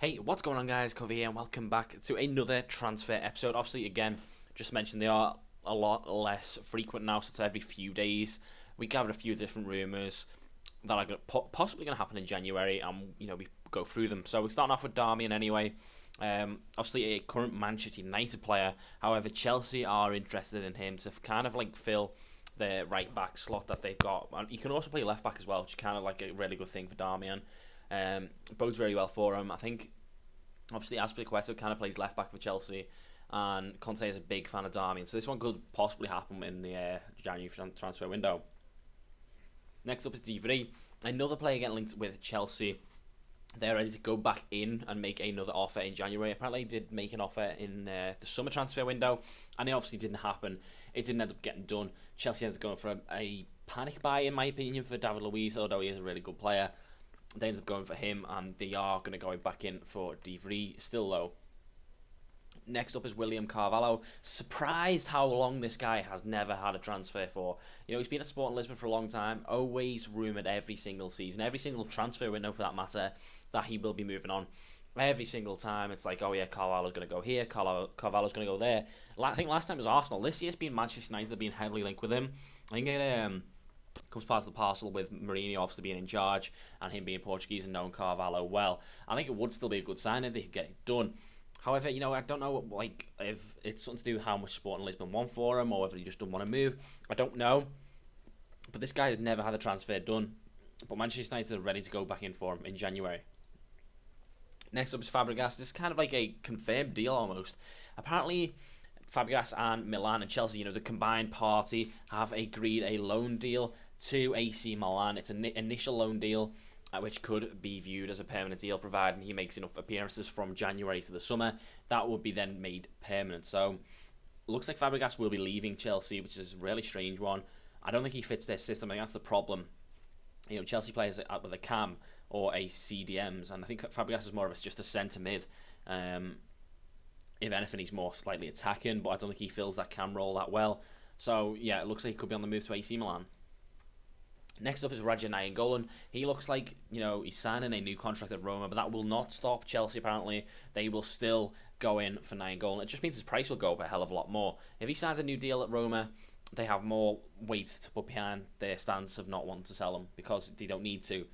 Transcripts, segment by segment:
Hey, what's going on, guys? Covey here, and welcome back to another transfer episode. Obviously, again, just mentioned they are a lot less frequent now, so it's every few days. We gathered a few different rumours that are possibly going to happen in January, and we go through them. So we're starting off with Darmian anyway. Obviously, a current Manchester United player. However, Chelsea are interested in him to kind of like fill the right back slot that they've got. And he can also play left back as well, which is kind of like a really good thing for Darmian. Bodes really well for him. I think, obviously, Azpilicueta kind of plays left back for Chelsea, and Conte is a big fan of Darmian. So this one could possibly happen in the January transfer window. Next up is D3, another player getting linked with Chelsea. They're ready to go back in and make another offer in January. Apparently, they did make an offer in the summer transfer window, and it obviously didn't happen. It didn't end up getting done. Chelsea ended up going for a panic buy, in my opinion, for David Luiz, although he is a really good player. They ended up going for him, and they are going to go back in for D3 still low. Next up is William Carvalho. Surprised how long this guy has never had a transfer for. He's been at Sporting Lisbon for a long time, always rumoured every single season, every single transfer window for that matter, that he will be moving on. Every single time it's like, oh yeah, Carvalho's going to go here, Carvalho's going to go there. I think last time it was Arsenal. This year's been Manchester United being heavily linked with him. I think it comes past the parcel with Mourinho obviously being in charge and him being Portuguese and knowing Carvalho well. I think it would still be a good sign if they could get it done. However, I don't know if it's something to do with how much Sporting Lisbon want for him or whether he just doesn't want to move. I don't know. But this guy has never had a transfer done. But Manchester United are ready to go back in for him in January. Next up is Fabregas. This is kind of like a confirmed deal almost. Apparently, Fabregas and Milan and Chelsea, the combined party, have agreed a loan deal to AC Milan. It's an initial loan deal, which could be viewed as a permanent deal, providing he makes enough appearances from January to the summer. That would be then made permanent. So, looks like Fabregas will be leaving Chelsea, which is a really strange one. I don't think he fits their system. I think that's the problem. Chelsea players out with a cam or a CDMs, and I think Fabregas is more of just a centre mid. If anything, he's more slightly attacking, but I don't think he fills that cam role that well. So, yeah, it looks like he could be on the move to AC Milan. Next up is Radja Nainggolan. He looks like, he's signing a new contract at Roma, but that will not stop Chelsea, apparently. They will still go in for Nainggolan. It just means his price will go up a hell of a lot more. If he signs a new deal at Roma, they have more weight to put behind their stance of not wanting to sell him because they don't need to.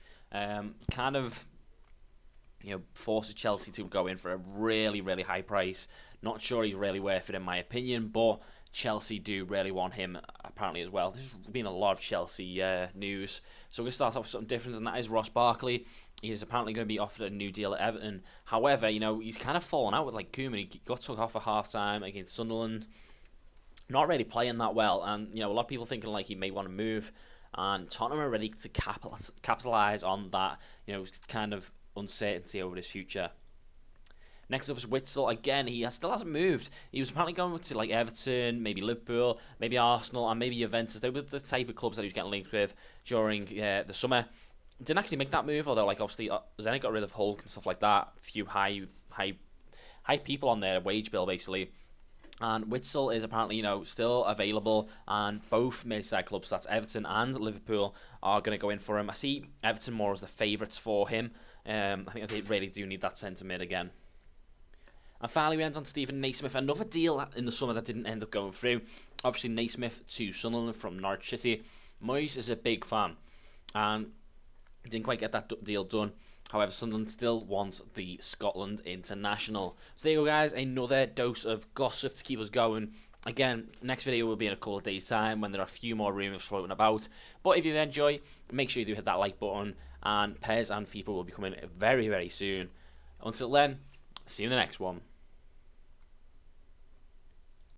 Forces Chelsea to go in for a really, really high price. Not sure he's really worth it in my opinion, but Chelsea do really want him apparently as well. There's been a lot of Chelsea news. So we're going to start off with something different, and that is Ross Barkley. He is apparently going to be offered a new deal at Everton. However, he's kind of fallen out with Koeman. He got took off at half-time against Sunderland. Not really playing that well, and a lot of people thinking he may want to move, and Tottenham are ready to capitalise on that, kind of uncertainty over his future. Next up is Witsel. Again, he still hasn't moved. He was apparently going to Everton, maybe Liverpool, maybe Arsenal, and maybe Juventus. They were the type of clubs that he was getting linked with during the summer. Didn't actually make that move, although obviously Zenit got rid of Hulk and stuff like that. A few high people on their wage bill basically. And Witsel is apparently, still available, and both Merseyside clubs, that's Everton and Liverpool, are going to go in for him. I see Everton more as the favourites for him. I think they really do need that centre mid again. And finally, we end on Stephen Naismith, another deal in the summer that didn't end up going through. Obviously, Naismith to Sunderland from Norwich City. Moyes is a big fan, and didn't quite get that deal done. However, Sunderland still wants the Scotland international. So there you go, guys. Another dose of gossip to keep us going. Again, next video will be in a couple of days' time when there are a few more rumours floating about. But if you enjoy, make sure you do hit that like button. And PES and FIFA will be coming very, very soon. Until then, see you in the next one.